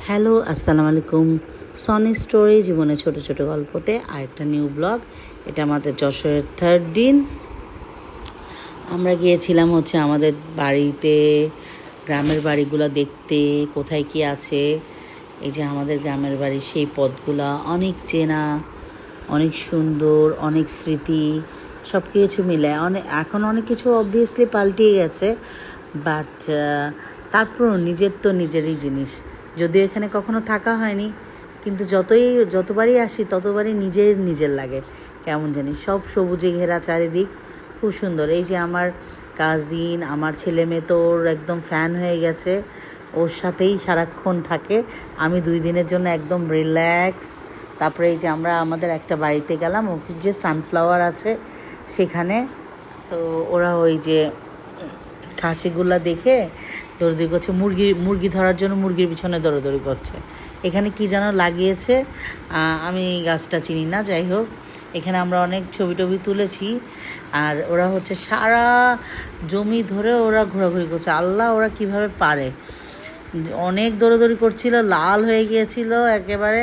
Hello, আসসালামু আলাইকুম। Sony story জীবনে ছোট ছোট গল্পতে আরেকটা নিউ ব্লগ। এটা আমাদের যশোরের থার্ড দিন। আমরা গিয়েছিলাম আমাদের বাড়িতে, গ্রামের বাড়িগুলো দেখতে, কোথায় কি আছে। এই যে আমাদের গ্রামের বাড়ি, সেই পথগুলা অনেক চেনা, অনেক সুন্দর, অনেক স্মৃতি, সব কিছু মিলে এখন অনেক কিছু অবভিয়াসলি পাল্টিয়ে গেছে, বাট তারপরও নিজের তো নিজেরই জিনিস। যদিও এখানে কখনো থাকা হয়নি, কিন্তু যতবারই আসি ততবারই নিজের লাগে কেমন জানি। সব সবুজে ঘেরা চারিদিক, খুব সুন্দর। এই যে আমার কাজিন, আমার ছেলে মেয়ে তো ওর একদম ফ্যান হয়ে গেছে, ওর সাথেই সারাক্ষণ থাকে। আমি 2 দিনের জন্য একদম রিল্যাক্স। তারপরে এই যে আমরা আমাদের একটা বাড়িতে গেলাম, ওখানে যে সানফ্লাওয়ার আছে সেখানে। তো ওরা ওই যে খাসিগুলা দেখে দৌড়দৌড়ি করছে, মুরগি ধরার জন্য মুরগির পিছনে দৌড়দৌড়ি করছে। এখানে কি যেন লাগিয়েছে, আমি গাছটা চিনি না, যাই হোক। এখানে আমরা অনেক ছবি টবি তুলেছি। আর ওরা সারা জমি ধরে ওরা ঘোরাঘুরি করছে। আল্লাহ, ওরা কিভাবে পারে! অনেক দৌড়াদৌড়ি করছিল, লাল হয়ে গিয়েছিল একেবারে।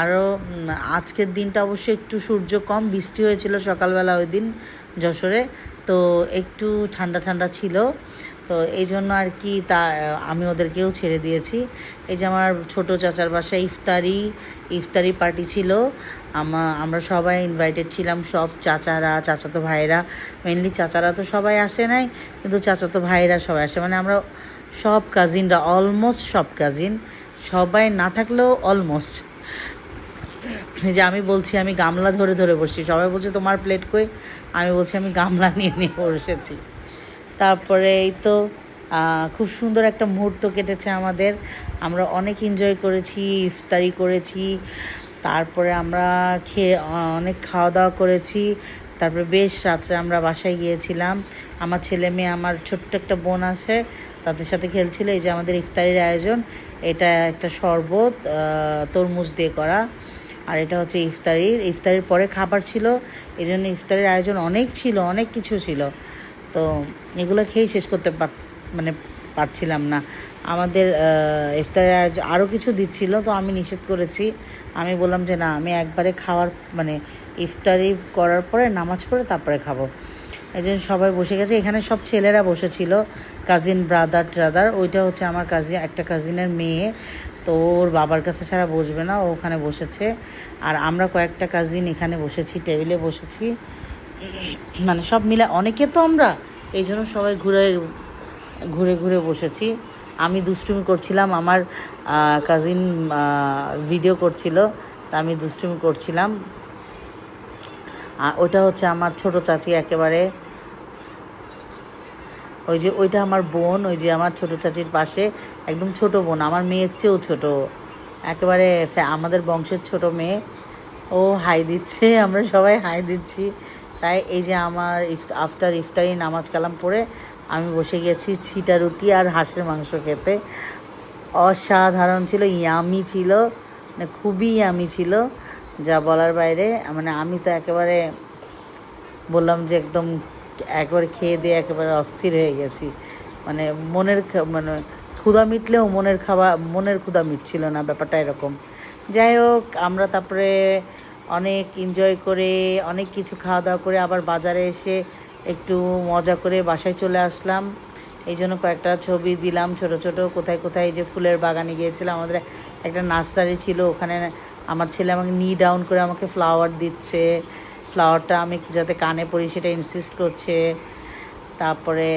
আরও আজকের দিনটা অবশ্যই একটু সূর্য কম, বৃষ্টি হয়েছিল সকালবেলা ওই দিন যশোরে, তো একটু ঠান্ডা ঠান্ডা ছিল। তো এই জন্য আর কি, আমি ওদেরকেও ছেড়ে দিয়েছি। এই যে আমার ছোটো চাচার বাসায় ইফতারি পার্টি ছিল। আমরা সবাই ইনভাইটেড ছিলাম, সব চাচারা, চাচাতো ভাইরা। মেনলি চাচারা তো সবাই আসে নাই, কিন্তু চাচাতো ভাইরা সবাই আসে। মানে আমরা সব কাজিনরা, অলমোস্ট সব কাজিন, সবাই না থাকলেও অলমোস্ট। যে আমি বলছি আমি গামলা ধরে ধরে বসছি, সবাই বলছে তোমার প্লেট কই, আমি বলছি আমি গামলা নিয়ে নিয়ে বসেছি। তারপরে এই তো খুব সুন্দর একটা মুহূর্ত কেটেছে আমাদের। আমরা অনেক এনজয় করেছি, ইফতারি করেছি, তারপরে আমরা অনেক খাওয়া দাওয়া করেছি। তারপরে বেশ রাত্রে আমরা বাসায় গিয়েছিলাম। আমার ছেলে মেয়ে, আমার ছোট্ট একটা বোন আছে, তাদের সাথে খেলছিল। এই যে আমাদের ইফতারির আয়োজন, এটা একটা শরবত তরমুজ দিয়ে করা, আর এটা ইফতারির পরে খাবার ছিল। এই জন্য ইফতারির আয়োজন অনেক ছিল, অনেক কিছু ছিল। তো এগুলো খেয়ে শেষ করতে পারছিলাম না। আমাদের ইফতারের আয়োজন আরও কিছু দিচ্ছিল, তো আমি নিষেধ করেছি। আমি বললাম যে না, আমি একবারে ইফতারি করার পরে, নামাজ পড়ে তারপরে খাবো। এই জন্য সবাই বসে গেছে। এখানে সব ছেলেরা বসেছিল, কাজিন ব্রাদার। ওইটা আমার একটা কাজিনের মেয়ে, তো ওর বাবার কাছে ছাড়া বসবে না, ও ওখানে বসেছে। আর আমরা কয়েকটা কাজিন এখানে বসেছি, টেবিলে বসেছি। সব মিলে অনেকে তো আমরা, এই জন্য সবাই ঘুরে ঘুরে বসেছি। আমি দুষ্টুমি করছিলাম, আমার কাজিন ভিডিও করছিল, তা আমি দুষ্টুমি করছিলাম। ওইটা আমার ছোট চাচি একেবারে, ওইটা আমার বোন, ওই যে আমার ছোট চাচির পাশে একদম ছোট বোন, আমার মেয়ের চেয়েও ছোট, একেবারে আমাদের বংশের ছোট মেয়ে। ও হাই দিচ্ছে, আমরা সবাই হাই দিচ্ছি। তাই এই যে আমার আফটার ইফতারি নামাজ কালাম পড়ে আমি বসে গেছি ছিটা রুটি আর হাঁসের মাংস খেতে। অসাধারণ ছিল, ইয়ামি ছিল, খুবই ইয়ামি ছিল, যা বলার বাইরে। আমি তো একেবারে বললাম যে একবারে খেয়ে দিয়ে একেবারে অস্থির হয়ে গেছি। ক্ষুধা মিটলেও মনের ক্ষুধা মিটছিল না, ব্যাপারটা এরকম। যাই হোক, আমরা তারপরে অনেক এনজয় করে, অনেক কিছু খাওয়া দাওয়া করে আবার বাজারে এসে একটু মজা করে বাসায় চলে আসলাম। এই জন্য কয়েকটা ছবি দিলাম ছোট ছোট, কোথায় কোথায়। যে ফুলের বাগানে গিয়েছিলাম, আমাদের একটা নার্সারি ছিল, ওখানে আমার ছেলে আমাকে ডাউন করে আমাকে ফ্লাওয়ার দিচ্ছে। ফ্লাওয়ারটা আমি যাতে কানে পড়ি সেটা ইনসিস্ট করছে। তারপরে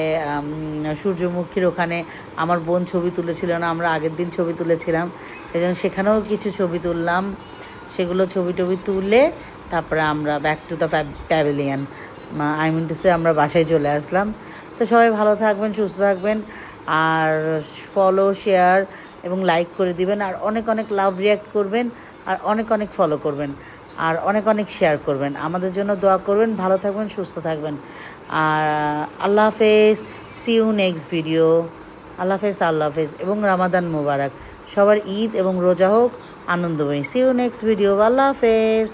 সূর্যমুখীর ওখানে আমার বোন ছবি তুলেছিল না, আমরা আগের দিন ছবি তুলেছিলাম, এই জন্য সেখানেও কিছু ছবি তুললাম। সেগুলো ছবি টবি তুলে তারপরে আমরা ব্যাক টু দ্য প্যাভিলিয়ন, আমরা বাসায় চলে আসলাম। তো সবাই ভালো থাকবেন, সুস্থ থাকবেন, আর ফলো, শেয়ার এবং লাইক করে দিবেন, আর অনেক অনেক লাভ রিয়াক্ট করবেন, আর অনেক অনেক ফলো করবেন, আর অনেক অনেক শেয়ার করবেন। আমাদের জন্য দোয়া করবেন। ভালো থাকবেন, সুস্থ থাকবেন, আর আল্লাহ হাফেজ। See you next video. আল্লাহ হাফেজ এবং রামাদান মোবারক। সবার ঈদ এবং রোজা হোক আনন্দময়ী। See you next video. আল্লাহ হাফেজ।